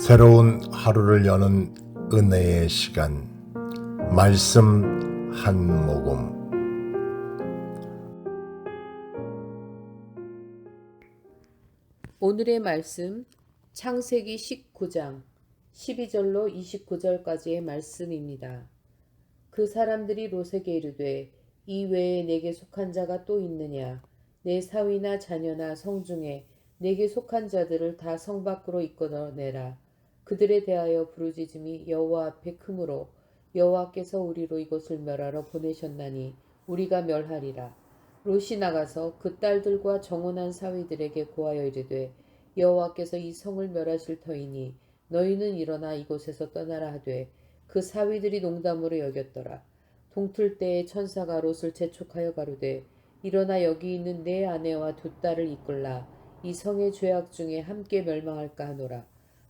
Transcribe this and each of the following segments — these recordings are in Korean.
새로운 하루를 여는 은혜의 시간, 말씀 한 모금. 오늘의 말씀 창세기 19장 12절로 29절까지의 말씀입니다. 그 사람들이 롯에게 이르되 이 외에 내게 속한 자가 또 있느냐? 내 사위나 자녀나 성중에 내게 속한 자들을 다 성 밖으로 이끌어내라. 그들에 대하여 부르짖음이 여호와 앞에 크므로 여호와께서 우리로 이곳을 멸하러 보내셨나니 우리가 멸하리라. 롯이 나가서 그 딸들과 정혼한 사위들에게 고하여 이르되 여호와께서 이 성을 멸하실 터이니 너희는 일어나 이곳에서 떠나라 하되 그 사위들이 농담으로 여겼더라. 동틀 때에 천사가 롯을 재촉하여 가로되 일어나 여기 있는 내 아내와 두 딸을 이끌라. 이 성의 죄악 중에 함께 멸망할까 하노라.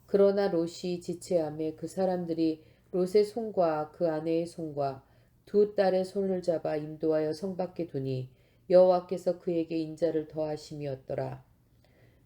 그러나 롯이 지체하매 그 사람들이 롯의 손과 그 아내의 손과 두 딸의 손을 잡아 인도하여 성 밖에 두니 여호와께서 그에게 인자를 더하심이었더라.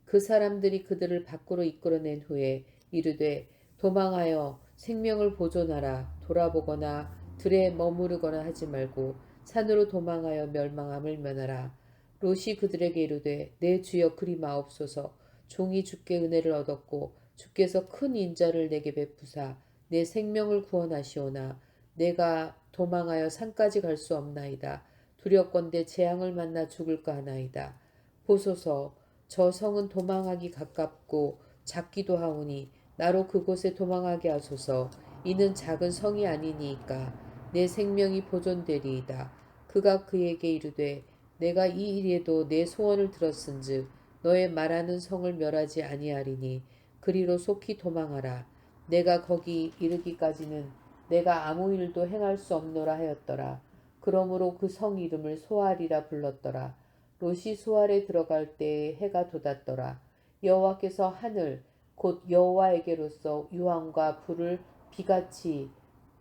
그 사람들이 그들을 밖으로 이끌어낸 후에 이르되 도망하여 생명을 보존하라. 돌아보거나 들에 머무르거나 하지 말고 산으로 도망하여 멸망함을 면하라. 롯이 그들에게 이르되 내 주여 그리 마옵소서. 종이 주께 은혜를 얻었고 주께서 큰 인자를 내게 베푸사 내 생명을 구원하시오나 내가 도망하여 산까지 갈 수 없나이다. 두렵건대 재앙을 만나 죽을까 하나이다. 보소서, 저 성은 도망하기 가깝고 작기도 하오니 나로 그곳에 도망하게 하소서. 이는 작은 성이 아니니까 내 생명이 보존되리이다. 그가 그에게 이르되 내가 이 일에도 내 소원을 들었은즉 너의 말하는 성을 멸하지 아니하리니 그리로 속히 도망하라. 내가 거기 이르기까지는 내가 아무 일도 행할 수 없노라 하였더라. 그러므로 그 성 이름을 소알이라 불렀더라. 롯이 소알에 들어갈 때에 해가 돋았더라. 여호와께서 하늘 곧 여호와에게로서 유황과 불을 비같이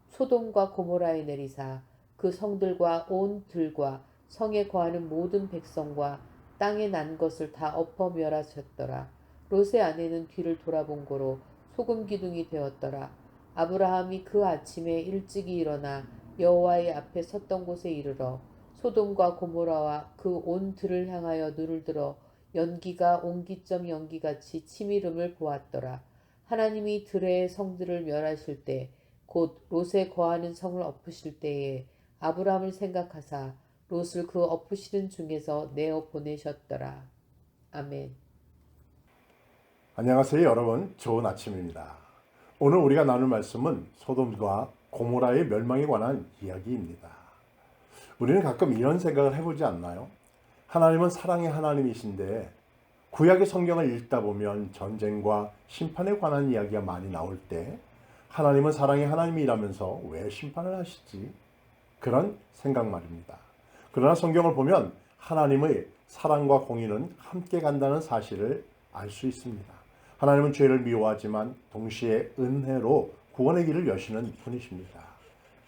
소돔과 고모라에 내리사 그 성들과 온 들과 성에 거하는 모든 백성과 땅에 난 것을 다 엎어 멸하셨더라. 롯의 아내는 뒤를 돌아본 고로 소금 기둥이 되었더라. 아브라함이 그 아침에 일찍이 일어나 여호와의 앞에 섰던 곳에 이르러 소돔과 고모라와 그 온 들을 향하여 눈을 들어 연기가 옹기점 연기같이 치미름을 보았더라. 하나님이 들의 성들을 멸하실 때 곧 롯에 거하는 성을 엎으실 때에 아브라함을 생각하사 롯을 그 엎으시는 중에서 내어 보내셨더라. 아멘. 안녕하세요 여러분, 좋은 아침입니다. 오늘 우리가 나눌 말씀은 소돔과 고모라의 멸망에 관한 이야기입니다. 우리는 가끔 이런 생각을 해보지 않나요? 하나님은 사랑의 하나님이신데 구약의 성경을 읽다 보면 전쟁과 심판에 관한 이야기가 많이 나올 때 하나님은 사랑의 하나님이라면서 왜 심판을 하시지? 그런 생각 말입니다. 그러나 성경을 보면 하나님의 사랑과 공의는 함께 간다는 사실을 알 수 있습니다. 하나님은 죄를 미워하지만 동시에 은혜로 구원의 길을 여시는 분이십니다.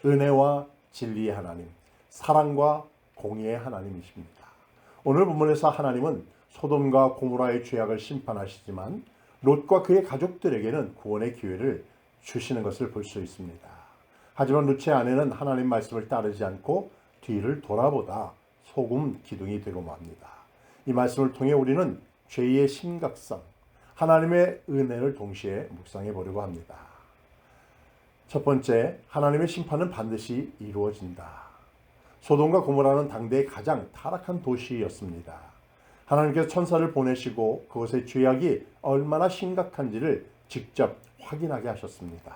은혜와 진리의 하나님, 사랑과 공의의 하나님이십니다. 오늘 본문에서 하나님은 소돔과 고모라의 죄악을 심판하시지만 롯과 그의 가족들에게는 구원의 기회를 주시는 것을 볼 수 있습니다. 하지만 롯의 아내는 하나님 말씀을 따르지 않고 뒤를 돌아보다 소금 기둥이 되고 맙니다. 이 말씀을 통해 우리는 죄의 심각성, 하나님의 은혜를 동시에 묵상해 보려고 합니다. 첫 번째, 하나님의 심판은 반드시 이루어진다. 소돔과 고모라는 당대의 가장 타락한 도시였습니다. 하나님께서 천사를 보내시고 그것의 죄악이 얼마나 심각한지를 직접 확인하게 하셨습니다.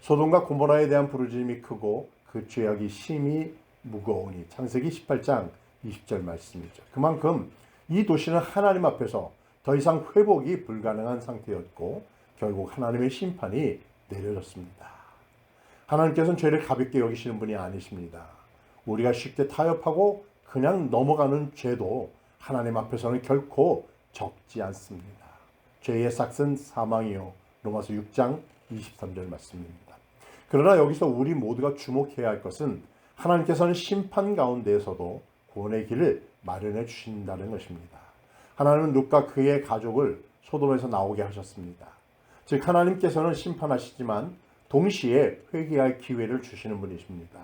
소돔과 고모라에 대한 부르짖음이 크고 그 죄악이 심히 무거우니 창세기 18장 20절 말씀이죠. 그만큼 이 도시는 하나님 앞에서 더 이상 회복이 불가능한 상태였고 결국 하나님의 심판이 내려졌습니다. 하나님께서는 죄를 가볍게 여기시는 분이 아니십니다. 우리가 쉽게 타협하고 그냥 넘어가는 죄도 하나님 앞에서는 결코 적지 않습니다. 죄의 삭은 사망이요. 로마서 6장 23절 말씀입니다. 그러나 여기서 우리 모두가 주목해야 할 것은 하나님께서는 심판 가운데에서도 구원의 길을 마련해 주신다는 것입니다. 하나님은 롯과 그의 가족을 소돔에서 나오게 하셨습니다. 즉 하나님께서는 심판하시지만 동시에 회개할 기회를 주시는 분이십니다.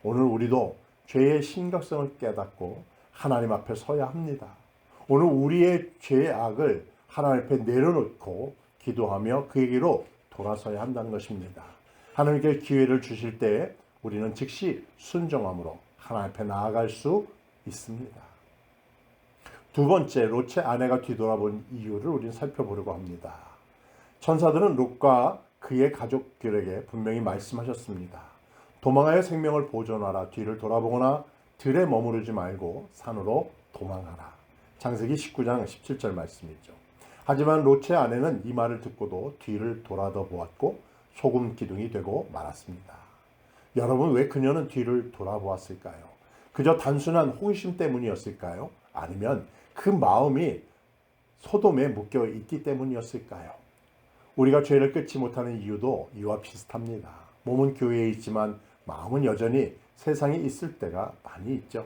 오늘 우리도 죄의 심각성을 깨닫고 하나님 앞에 서야 합니다. 오늘 우리의 죄의 악을 하나님 앞에 내려놓고 기도하며 그에게로 돌아서야 한다는 것입니다. 하나님께 기회를 주실 때 우리는 즉시 순종함으로 하나님 앞에 나아갈 수 있습니다. 두 번째, 롯의 아내가 뒤돌아본 이유를 우리는 살펴보려고 합니다. 천사들은 롯과 그의 가족들에게 분명히 말씀하셨습니다. 도망하여 생명을 보존하라. 뒤를 돌아보거나 들에 머무르지 말고 산으로 도망하라. 창세기 19장 17절 말씀이죠. 하지만 롯의 아내는 이 말을 듣고도 뒤를 돌아더 보았고 소금 기둥이 되고 말았습니다. 여러분, 왜 그녀는 뒤를 돌아보았을까요? 그저 단순한 호기심 때문이었을까요? 아니면 그 마음이 소돔에 묶여 있기 때문이었을까요? 우리가 죄를 끊지 못하는 이유도 이와 비슷합니다. 몸은 교회에 있지만 마음은 여전히 세상에 있을 때가 많이 있죠.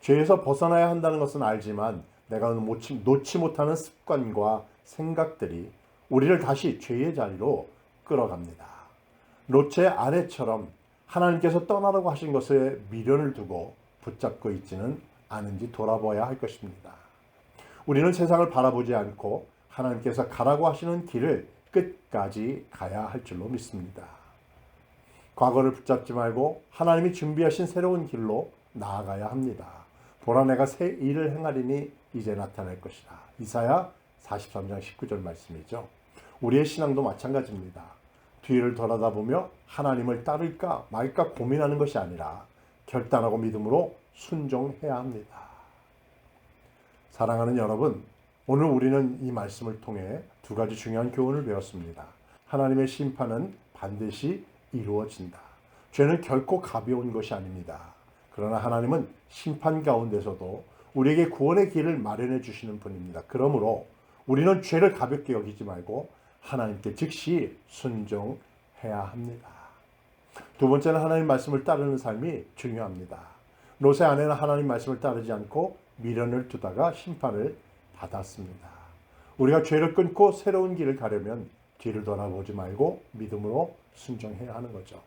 죄에서 벗어나야 한다는 것은 알지만 내가 놓지 못하는 습관과 생각들이 우리를 다시 죄의 자리로 끌어갑니다. 롯의 아내처럼 하나님께서 떠나라고 하신 것에 미련을 두고 붙잡고 있지는 않은지 돌아봐야 할 것입니다. 우리는 세상을 바라보지 않고 하나님께서 가라고 하시는 길을 끝까지 가야 할 줄로 믿습니다. 과거를 붙잡지 말고 하나님이 준비하신 새로운 길로 나아가야 합니다. 보라, 내가 새 일을 행하리니 이제 나타날 것이라. 이사야 43장 19절 말씀이죠. 우리의 신앙도 마찬가지입니다. 뒤를 돌아다보며 하나님을 따를까 말까 고민하는 것이 아니라 결단하고 믿음으로 순종해야 합니다. 사랑하는 여러분, 오늘 우리는 이 말씀을 통해 두 가지 중요한 교훈을 배웠습니다. 하나님의 심판은 반드시 이루어진다. 죄는 결코 가벼운 것이 아닙니다. 그러나 하나님은 심판 가운데서도 우리에게 구원의 길을 마련해 주시는 분입니다. 그러므로 우리는 죄를 가볍게 여기지 말고 하나님께 즉시 순종해야 합니다. 두 번째는 하나님 말씀을 따르는 삶이 중요합니다. 롯의 아내는 하나님 말씀을 따르지 않고 미련을 두다가 심판을 받았습니다. 우리가 죄를 끊고 새로운 길을 가려면 뒤를 돌아보지 말고 믿음으로 순종해야 하는 거죠.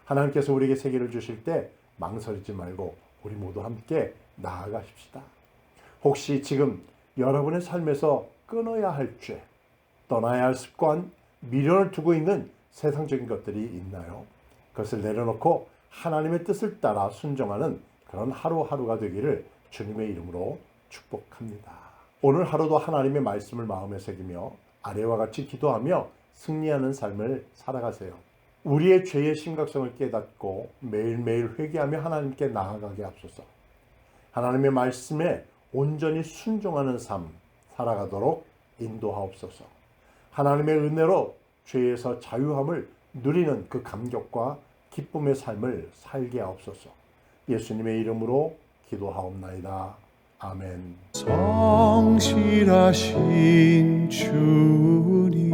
하나님께서 우리에게 새 길을 주실 때 망설이지 말고 우리 모두 함께 나아가십시다. 혹시 지금 여러분의 삶에서 끊어야 할 죄, 떠나야 할 습관, 미련을 두고 있는 세상적인 것들이 있나요? 그것을 내려놓고 하나님의 뜻을 따라 순종하는 그런 하루하루가 되기를 주님의 이름으로 축복합니다. 오늘 하루도 하나님의 말씀을 마음에 새기며 아래와 같이 기도하며 승리하는 삶을 살아가세요. 우리의 죄의 심각성을 깨닫고 매일매일 회개하며 하나님께 나아가게 하소서. 하나님의 말씀에 온전히 순종하는 삶 살아가도록 인도하옵소서. 하나님의 은혜로 죄에서 자유함을 누리는 그 감격과 기쁨의 삶을 살게 하옵소서. 예수님의 이름으로 기도하옵나이다. 아멘. 성실하신 주님